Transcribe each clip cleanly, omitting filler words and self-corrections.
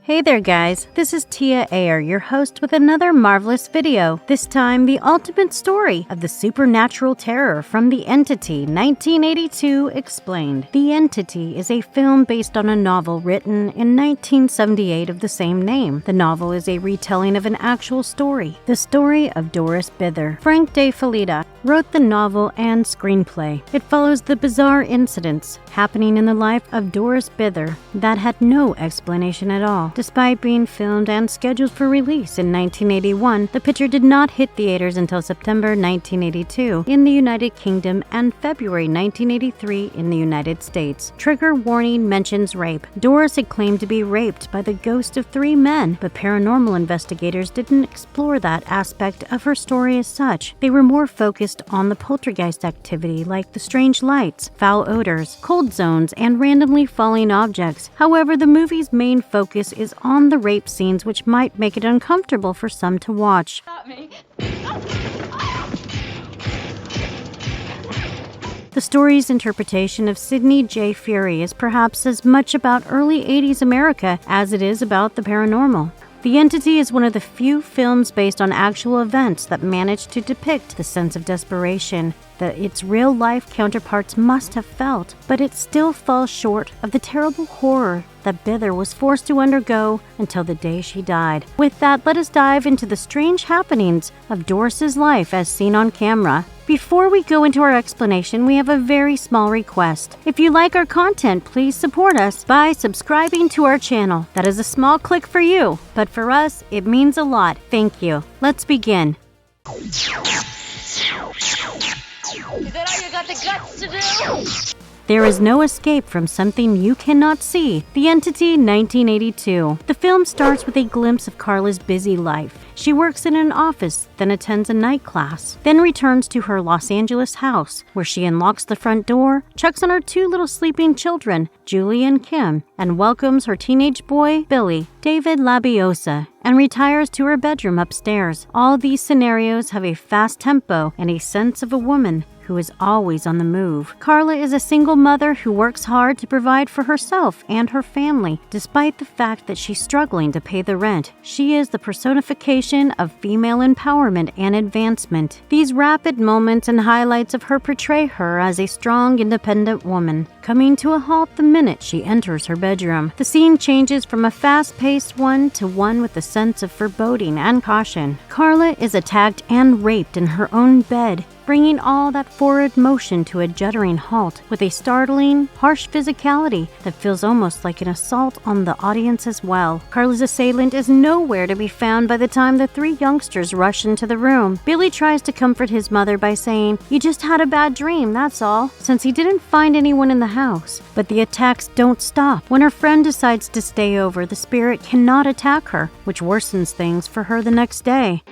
Hey there guys, this is Tia Ayer, your host with another marvelous video. This time, the ultimate story of the supernatural terror from The Entity 1982 explained. The Entity is a film based on a novel written in 1978 of the same name. The novel is a retelling of an actual story, the story of Doris Bither. Frank De Felitta wrote the novel and screenplay. It follows the bizarre incidents happening in the life of Doris Bither that had no explanation at all. Despite being filmed and scheduled for release in 1981, the picture did not hit theaters until September 1982 in the United Kingdom and February 1983 in the United States. Trigger warning mentions rape. Doris had claimed to be raped by the ghost of 3 men, but paranormal investigators didn't explore that aspect of her story as such. They were more focused on the poltergeist activity like the strange lights, foul odors, cold zones, and randomly falling objects. However, the movie's main focus is on the rape scenes, which might make it uncomfortable for some to watch. The story's interpretation of Sidney J. Furie is perhaps as much about early 80s America as it is about the paranormal. The Entity is one of the few films based on actual events that managed to depict the sense of desperation that its real-life counterparts must have felt, but it still falls short of the terrible horror that Bither was forced to undergo until the day she died. With that, let us dive into the strange happenings of Doris's life as seen on camera. Before we go into our explanation, we have a very small request. If you like our content, please support us by subscribing to our channel. That is a small click for you, but for us, it means a lot. Thank you. Let's begin. Is that all you got the guts to do? There is no escape from something you cannot see. The Entity 1982. The film starts with a glimpse of Carla's busy life. She works in an office, then attends a night class, then returns to her Los Angeles house, where she unlocks the front door, checks on her 2 little sleeping children, Julie and Kim, and welcomes her teenage boy, Billy, David Labiosa, and retires to her bedroom upstairs. All these scenarios have a fast tempo and a sense of a woman who is always on the move. Carla is a single mother who works hard to provide for herself and her family, despite the fact that she's struggling to pay the rent. She is the personification of female empowerment and advancement. These rapid moments and highlights of her portray her as a strong, independent woman, coming to a halt the minute she enters her bedroom. The scene changes from a fast-paced one to one with a sense of foreboding and caution. Carla is attacked and raped in her own bed, bringing all that forward motion to a juddering halt with a startling, harsh physicality that feels almost like an assault on the audience as well. Carla's assailant is nowhere to be found by the time the 3 youngsters rush into the room. Billy tries to comfort his mother by saying, "You just had a bad dream, that's all," since he didn't find anyone in the house. But the attacks don't stop. When her friend decides to stay over, the spirit cannot attack her, which worsens things for her the next day.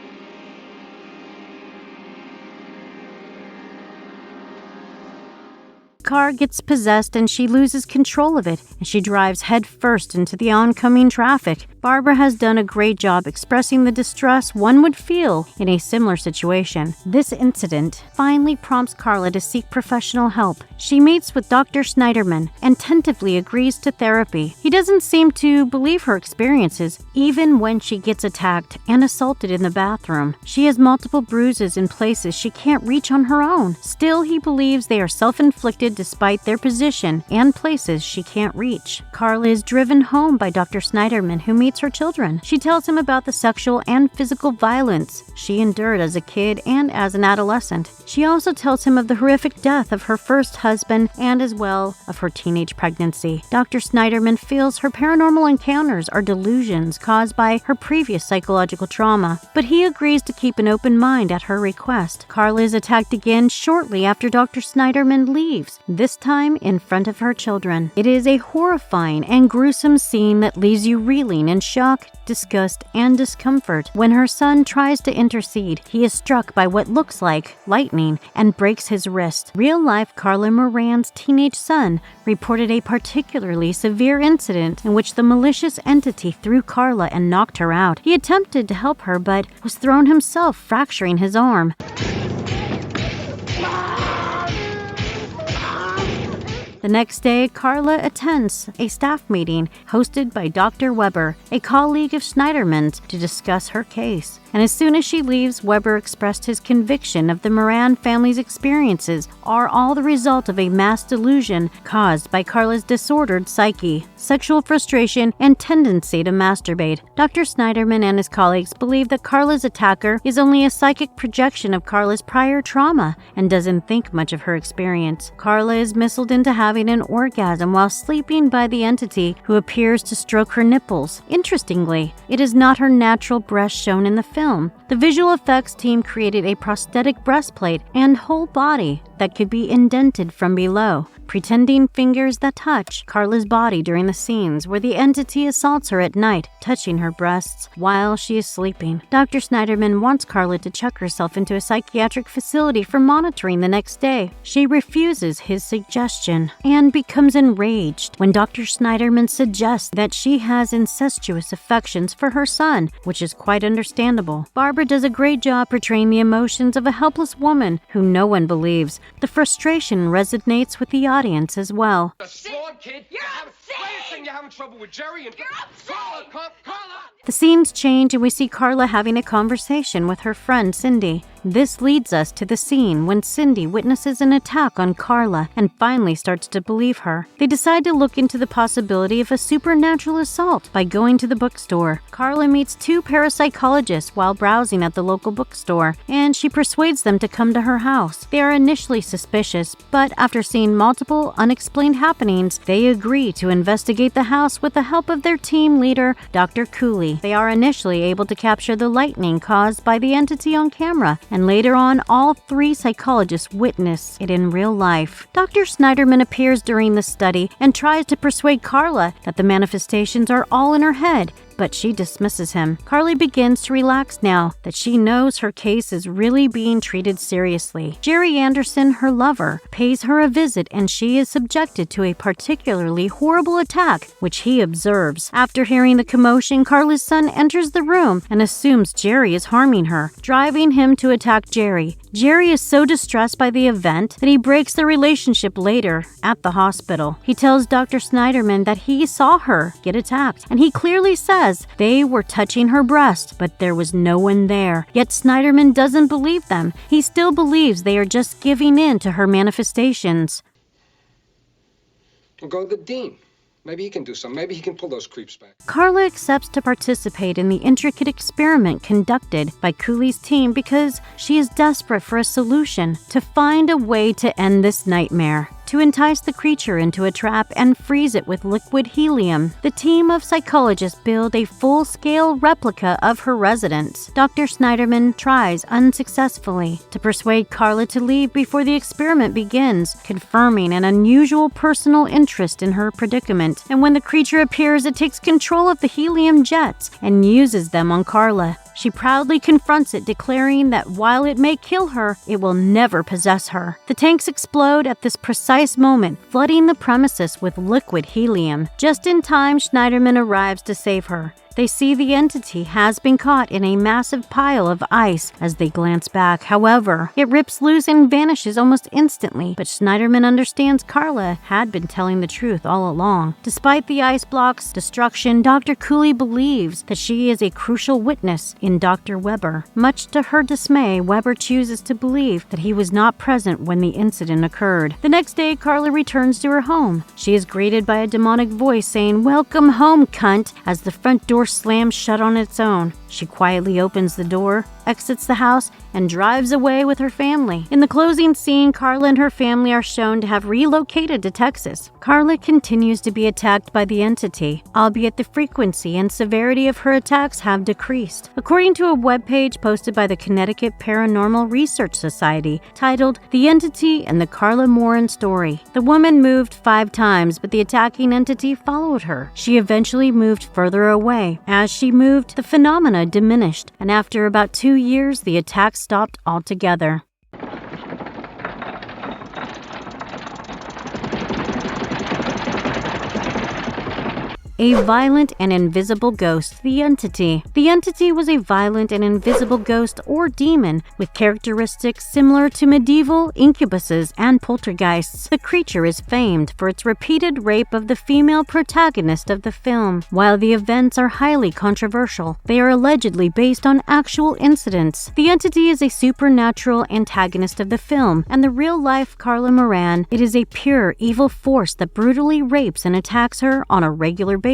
Car gets possessed and she loses control of it, and she drives headfirst into the oncoming traffic. Barbara has done a great job expressing the distress one would feel in a similar situation. This incident finally prompts Carla to seek professional help. She meets with Dr. Schneiderman and tentatively agrees to therapy. He doesn't seem to believe her experiences, even when she gets attacked and assaulted in the bathroom. She has multiple bruises in places she can't reach on her own. Still, he believes they are self-inflicted despite their position and places she can't reach. Carla is driven home by Dr. Schneiderman, who meets her children. She tells him about the sexual and physical violence she endured as a kid and as an adolescent. She also tells him of the horrific death of her first husband and as well of her teenage pregnancy. Dr. Schneiderman feels her paranormal encounters are delusions caused by her previous psychological trauma, but he agrees to keep an open mind at her request. Carla is attacked again shortly after Dr. Schneiderman leaves, this time in front of her children. It is a horrifying and gruesome scene that leaves you reeling in shock, disgust, and discomfort. When her son tries to intercede, he is struck by what looks like lightning and breaks his wrist. Real-life Carla Moran's teenage son reported a particularly severe incident in which the malicious entity threw Carla and knocked her out. He attempted to help her but was thrown himself, fracturing his arm. The next day, Carla attends a staff meeting hosted by Dr. Weber, a colleague of Schneiderman's, to discuss her case. And as soon as she leaves, Weber expressed his conviction of the Moran family's experiences are all the result of a mass delusion caused by Carla's disordered psyche, sexual frustration, and tendency to masturbate. Dr. Schneiderman and his colleagues believe that Carla's attacker is only a psychic projection of Carla's prior trauma and doesn't think much of her experience. Carla is misled into having an orgasm while sleeping by the entity who appears to stroke her nipples. Interestingly, it is not her natural breast shown in the film. The visual effects team created a prosthetic breastplate and whole body that could be indented from below, pretending fingers that touch Carla's body during the scenes where the entity assaults her at night, touching her breasts while she is sleeping. Dr. Schneiderman wants Carla to check herself into a psychiatric facility for monitoring the next day. She refuses his suggestion and becomes enraged when Dr. Schneiderman suggests that she has incestuous affections for her son, which is quite understandable. Barbara does a great job portraying the emotions of a helpless woman who no one believes. The frustration resonates with the audience as well. Kid. You're upset! You're having trouble with Jerry and... You're upset! Carla! The scenes change and we see Carla having a conversation with her friend Cindy. This leads us to the scene when Cindy witnesses an attack on Carla and finally starts to believe her. They decide to look into the possibility of a supernatural assault by going to the bookstore. Carla meets two parapsychologists while browsing at the local bookstore, and she persuades them to come to her house. They are initially suspicious, but after seeing multiple unexplained happenings, they agree to investigate the house with the help of their team leader, Dr. Cooley. They are initially able to capture the lightning caused by the entity on camera, and later on, all three psychologists witness it in real life. Dr. Schneiderman appears during the study and tries to persuade Carla that the manifestations are all in her head, but she dismisses him. Carly begins to relax now that she knows her case is really being treated seriously. Jerry Anderson, her lover, pays her a visit and she is subjected to a particularly horrible attack, which he observes. After hearing the commotion, Carla's son enters the room and assumes Jerry is harming her, driving him to attack Jerry. Jerry is so distressed by the event that he breaks the relationship later at the hospital. He tells Dr. Schneiderman that he saw her get attacked, and he clearly says they were touching her breast, but there was no one there. Yet Schneiderman doesn't believe them. He still believes they are just giving in to her manifestations. We'll go to the dean. Maybe he can do something. Maybe he can pull those creeps back. Carla accepts to participate in the intricate experiment conducted by Cooley's team because she is desperate for a solution to find a way to end this nightmare. To entice the creature into a trap and freeze it with liquid helium, the team of psychologists build a full-scale replica of her residence. Dr. Schneiderman tries unsuccessfully to persuade Carla to leave before the experiment begins, confirming an unusual personal interest in her predicament. And when the creature appears, it takes control of the helium jets and uses them on Carla. She proudly confronts it, declaring that while it may kill her, it will never possess her. The tanks explode at this precise moment, flooding the premises with liquid helium. Just in time, Schneiderman arrives to save her. They see the entity has been caught in a massive pile of ice as they glance back. However, it rips loose and vanishes almost instantly, but Schneiderman understands Carla had been telling the truth all along. Despite the ice block's destruction, Dr. Cooley believes that she is a crucial witness in Dr. Weber. Much to her dismay, Weber chooses to believe that he was not present when the incident occurred. The next day, Carla returns to her home. She is greeted by a demonic voice saying, "Welcome home, cunt," as the front door slams shut on its own. She quietly opens the door, exits the house, and drives away with her family. In the closing scene, Carla and her family are shown to have relocated to Texas. Carla continues to be attacked by the entity, albeit the frequency and severity of her attacks have decreased. According to a webpage posted by the Connecticut Paranormal Research Society titled "The Entity and the Carla Moran Story," the woman moved 5 times, but the attacking entity followed her. She eventually moved further away. As she moved, the phenomena diminished, and after about 2 years, the attack stopped altogether. A violent and invisible ghost, the Entity. The Entity was a violent and invisible ghost or demon with characteristics similar to medieval incubuses and poltergeists. The creature is famed for its repeated rape of the female protagonist of the film. While the events are highly controversial, they are allegedly based on actual incidents. The Entity is a supernatural antagonist of the film, and the real-life Carla Moran. It is a pure evil force that brutally rapes and attacks her on a regular basis.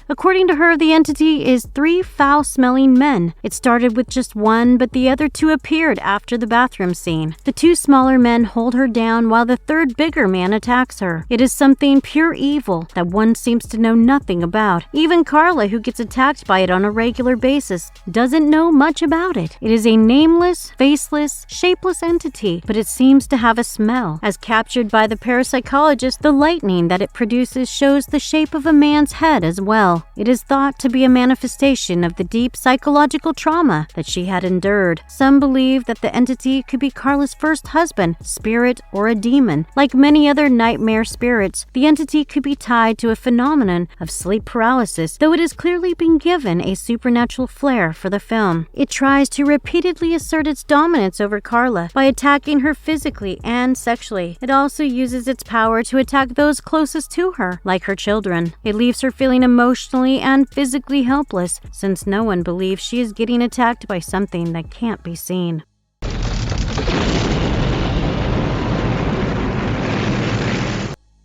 According to her, the Entity is 3 foul-smelling men. It started with just one, but the other 2 appeared after the bathroom scene. The 2 smaller men hold her down while the 3rd bigger man attacks her. It is something pure evil that one seems to know nothing about. Even Carla, who gets attacked by it on a regular basis, doesn't know much about it. It is a nameless, faceless, shapeless entity, but it seems to have a smell. As captured by the parapsychologist, the lightning that it produces shows the shape of a man's head as well. It is thought to be a manifestation of the deep psychological trauma that she had endured. Some believe that the Entity could be Carla's first husband, spirit, or a demon. Like many other nightmare spirits, the Entity could be tied to a phenomenon of sleep paralysis, though it has clearly been given a supernatural flair for the film. It tries to repeatedly assert its dominance over Carla by attacking her physically and sexually. It also uses its power to attack those closest to her, like her children. It leaves her feeling emotionally and physically helpless, since no one believes she is getting attacked by something that can't be seen.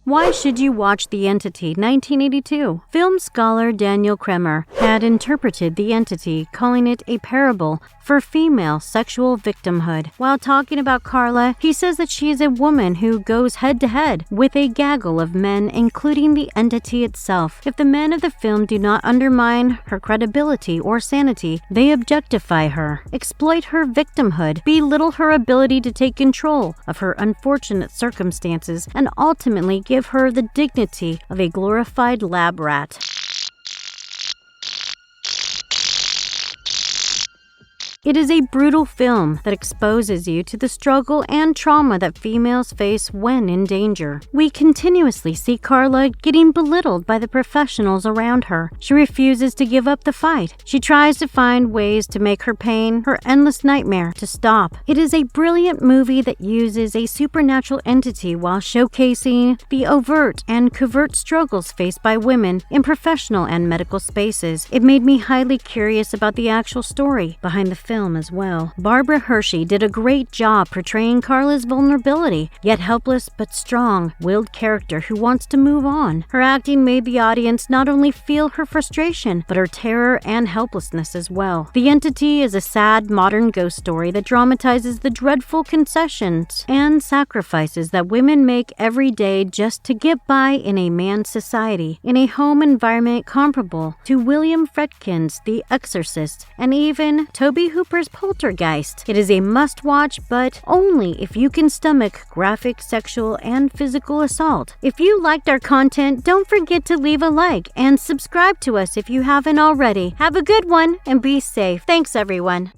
Why should you watch The Entity, 1982? Film scholar Daniel Kremer had interpreted The Entity, calling it a parable for female sexual victimhood. While talking about Carla, he says that she is a woman who goes head-to-head with a gaggle of men, including the Entity itself. If the men of the film do not undermine her credibility or sanity, they objectify her, exploit her victimhood, belittle her ability to take control of her unfortunate circumstances, and ultimately give her the dignity of a glorified lab rat. It is a brutal film that exposes you to the struggle and trauma that females face when in danger. We continuously see Carla getting belittled by the professionals around her. She refuses to give up the fight. She tries to find ways to make her pain, her endless nightmare, to stop. It is a brilliant movie that uses a supernatural entity while showcasing the overt and covert struggles faced by women in professional and medical spaces. It made me highly curious about the actual story behind the film as well. Barbara Hershey did a great job portraying Carla's vulnerability, yet helpless but strong-willed character who wants to move on. Her acting made the audience not only feel her frustration, but her terror and helplessness as well. The Entity is a sad modern ghost story that dramatizes the dreadful concessions and sacrifices that women make every day just to get by in a man's society, in a home environment comparable to William Friedkin's The Exorcist and even Tobe Hooper's Poltergeist. It is a must-watch, but only if you can stomach graphic, sexual, and physical assault. If you liked our content, don't forget to leave a like and subscribe to us if you haven't already. Have a good one and be safe. Thanks, everyone.